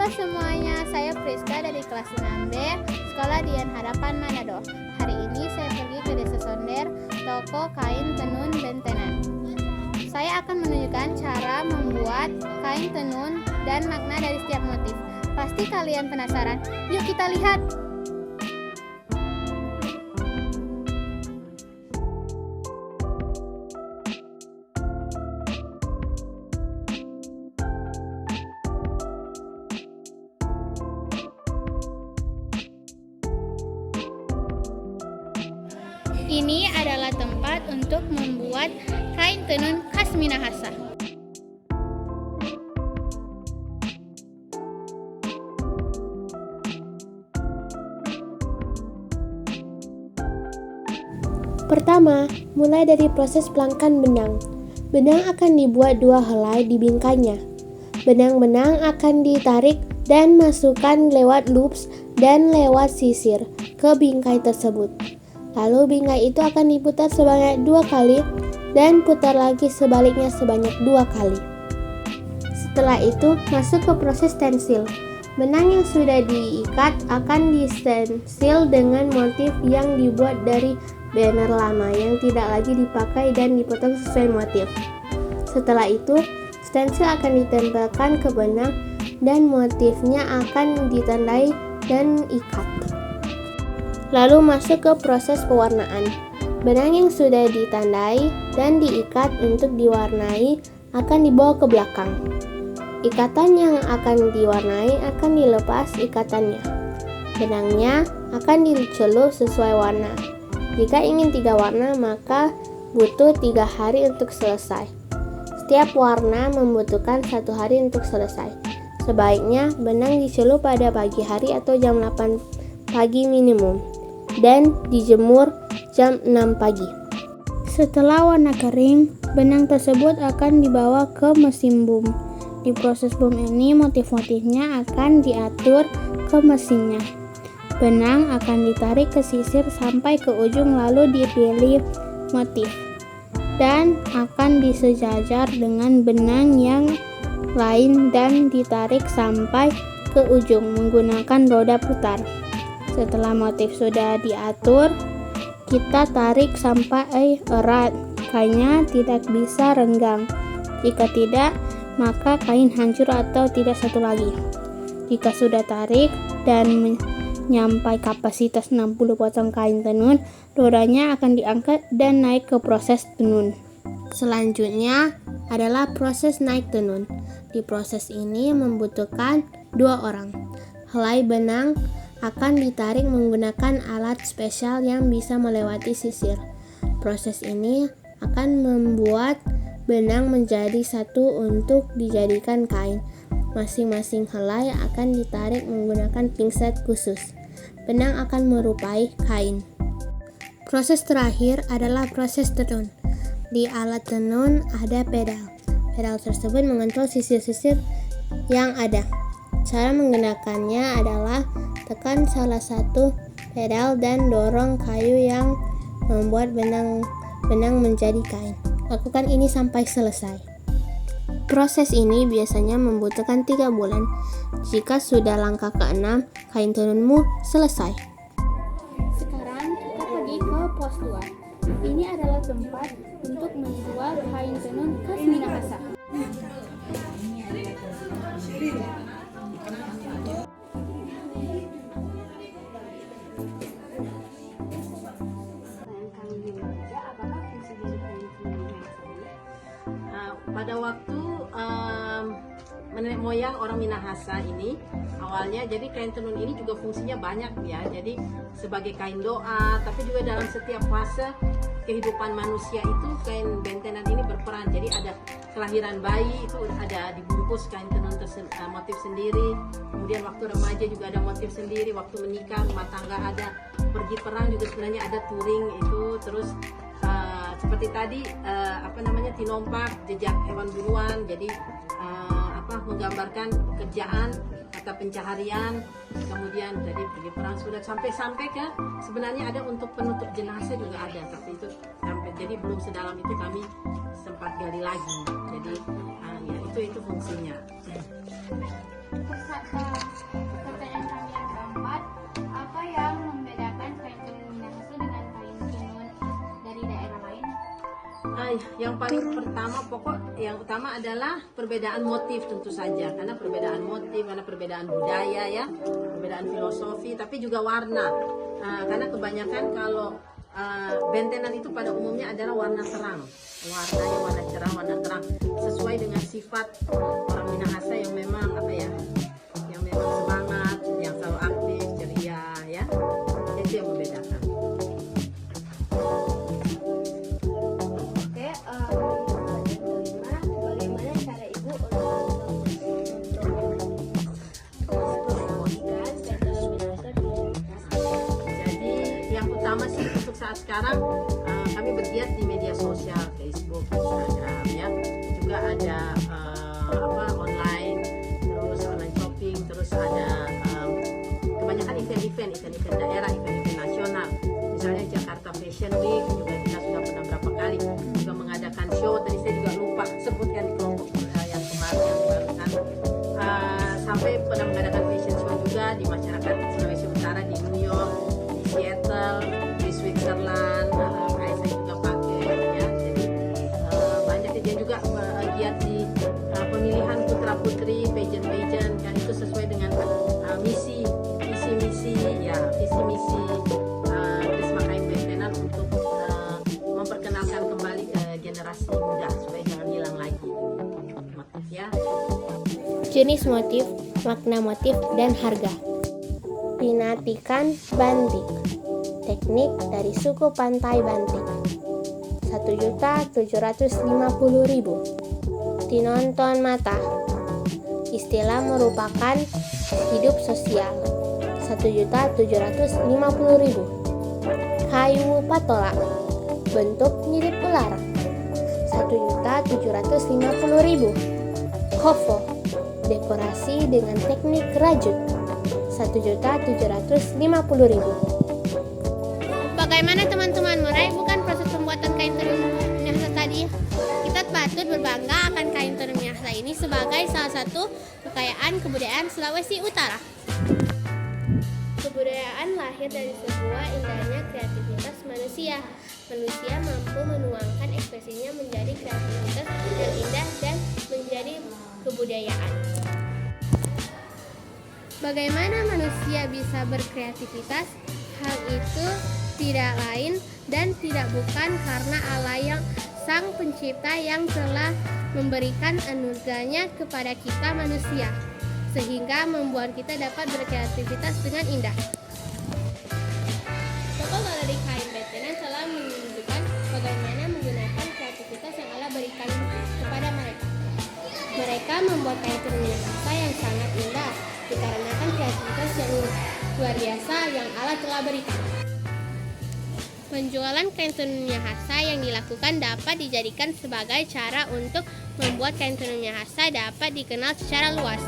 Halo semuanya, saya Priska dari kelas 6B, Sekolah Dian Harapan Manado. Hari ini saya pergi ke Desa Sonder, toko kain tenun bentenan. Saya akan menunjukkan cara membuat kain tenun dan makna dari setiap motif. Pasti kalian penasaran, yuk kita lihat! Ini adalah tempat untuk membuat kain tenun khas Minahasa. Pertama, mulai dari proses pelangkan benang. Benang akan dibuat 2 helai di bingkainya. Benang-benang akan ditarik dan masukkan lewat loops dan lewat sisir ke bingkai tersebut. Lalu bingkai itu akan diputar sebanyak 2 kali dan putar lagi sebaliknya sebanyak 2 kali. Setelah itu masuk ke proses stensil. Benang yang sudah diikat akan distensil dengan motif yang dibuat dari banner lama yang tidak lagi dipakai dan dipotong sesuai motif. Setelah itu, stensil akan ditempelkan ke benang dan motifnya akan ditandai dan ikat. Lalu masuk ke proses pewarnaan. Benang yang sudah ditandai dan diikat untuk diwarnai akan dibawa ke belakang. Ikatan yang akan diwarnai akan dilepas ikatannya. Benangnya akan dicelup sesuai warna. Jika ingin 3 warna, maka butuh 3 hari untuk selesai. Setiap warna membutuhkan 1 hari untuk selesai. Sebaiknya benang dicelup pada pagi hari atau jam 8 pagi minimum, dan dijemur jam 6 pagi. Setelah warna kering, benang tersebut akan dibawa ke mesin boom. Di proses boom ini, motif-motifnya akan diatur ke mesinnya. Benang akan ditarik ke sisir sampai ke ujung lalu dipilih motif dan akan disejajar dengan benang yang lain dan ditarik sampai ke ujung menggunakan roda putar. Setelah motif sudah diatur, kita tarik sampai erat. Kainnya tidak bisa renggang. Jika tidak, maka kain hancur atau tidak satu lagi. Jika sudah tarik dan menyampai kapasitas 60 potong kain tenun, rodanya akan diangkat dan naik ke proses tenun. Selanjutnya adalah proses naik tenun. Di proses ini membutuhkan 2 orang. Helai benang akan ditarik menggunakan alat spesial yang bisa melewati sisir. Proses ini akan membuat benang menjadi satu untuk dijadikan kain. Masing-masing helai akan ditarik menggunakan pinset khusus. Benang akan merupai kain. Proses terakhir adalah proses tenun. Di alat tenun ada pedal. Pedal tersebut mengontrol sisir-sisir yang ada. Cara menggunakannya adalah tekan salah satu pedal dan dorong kayu yang membuat benang menjadi kain. Lakukan ini sampai selesai. Proses ini biasanya membutuhkan 3 bulan. Jika sudah langkah ke-6, kain tenunmu selesai. Sekarang kita pergi ke pos 2. Ini adalah tempat untuk menjual kain tenun khas Minahasa. Pada waktu nenek moyang orang Minahasa ini awalnya, jadi kain tenun ini juga fungsinya banyak ya. Jadi sebagai kain doa, tapi juga dalam setiap fase kehidupan manusia itu kain bentenan ini berperan. Jadi ada kelahiran bayi itu ada dibungkus kain tenun motif sendiri. Kemudian waktu remaja juga ada motif sendiri. Waktu menikah, rumah tangga ada. Pergi perang juga sebenarnya ada touring itu. Terus seperti tadi tinompak, jejak hewan buruan, jadi menggambarkan pekerjaan atau pencaharian. Kemudian jadi pergi perang sudah sampai ke sebenarnya ada untuk penutup jenazah juga ada, tapi itu sampai jadi belum sedalam itu kami sempat gali lagi. Jadi ya itu fungsinya. Yang paling yang utama adalah perbedaan motif tentu saja, karena perbedaan motif, karena perbedaan budaya ya, perbedaan filosofi, tapi juga warna. Karena kebanyakan kalau bentenan itu pada umumnya adalah warna terang, warnanya warna cerah, warna terang, sesuai dengan sifat orang Minahasa yang memang yang memang semangat, yang selalu aktif, ceria ya, itu yang membedakan. Bagaimana cara Ibu Jadi yang utama sih untuk saat sekarang kami bergiat di media sosial, Facebook, Instagram ya, juga ada online, terus online shopping, terus ada kebanyakan event daerah, event nasional, misalnya Jakarta Fashion Week juga kita sudah pernah berapa kali juga mengadakan show. Tadi saya juga lupa sebutkan di kelompok yang kemarin yang barusan, sampai pernah mengadakan fashion show juga di masyarakat Sulawesi Utara, di New York, di Seattle, di Switzerland. Kayak saya juga pakai ya, jadi banyak dia juga giat di pemilihan putra putri, pageant kan, itu sesuai dengan visi misi Trisma Kain Bentenan untuk memperkenalkan kembali ke generasi muda supaya jangan hilang lagi motif ya. jenis motif, makna motif, dan harga. Pinatikan Bantik, teknik dari suku Pantai Bantik, 1.750.000. Tinonton mata, istilah merupakan hidup sosial, 1.750.000. Kayu patola, bentuk mirip ular, 1.750.000. Kofo, dekorasi dengan teknik rajut, 1.750.000. Bagaimana teman-teman, meraih bukan proses pembuatan kain tenun Minahasa tadi? Kita patut berbangga akan kain tenun Minahasa ini sebagai salah satu kekayaan kebudayaan Sulawesi Utara. Kebudayaan lahir dari sebuah indahnya kreativitas manusia. Manusia mampu menuangkan ekspresinya menjadi kreativitas yang indah dan menjadi kebudayaan. Bagaimana manusia bisa berkreativitas? Hal itu tidak lain dan tidak bukan karena Allah yang Sang Pencipta yang telah memberikan anugerahnya kepada kita manusia, sehingga membuat kita dapat berkreativitas dengan indah. Toko Galeri Kain Bentenan telah menunjukkan bagaimana menggunakan kreativitas yang Allah berikan kepada mereka. Mereka membuat kain tenun Minahasa yang sangat indah dikarenakan kreativitas yang luar biasa yang Allah telah berikan. Penjualan kain tenun Minahasa yang dilakukan dapat dijadikan sebagai cara untuk membuat kain tenun Minahasa dapat dikenal secara luas.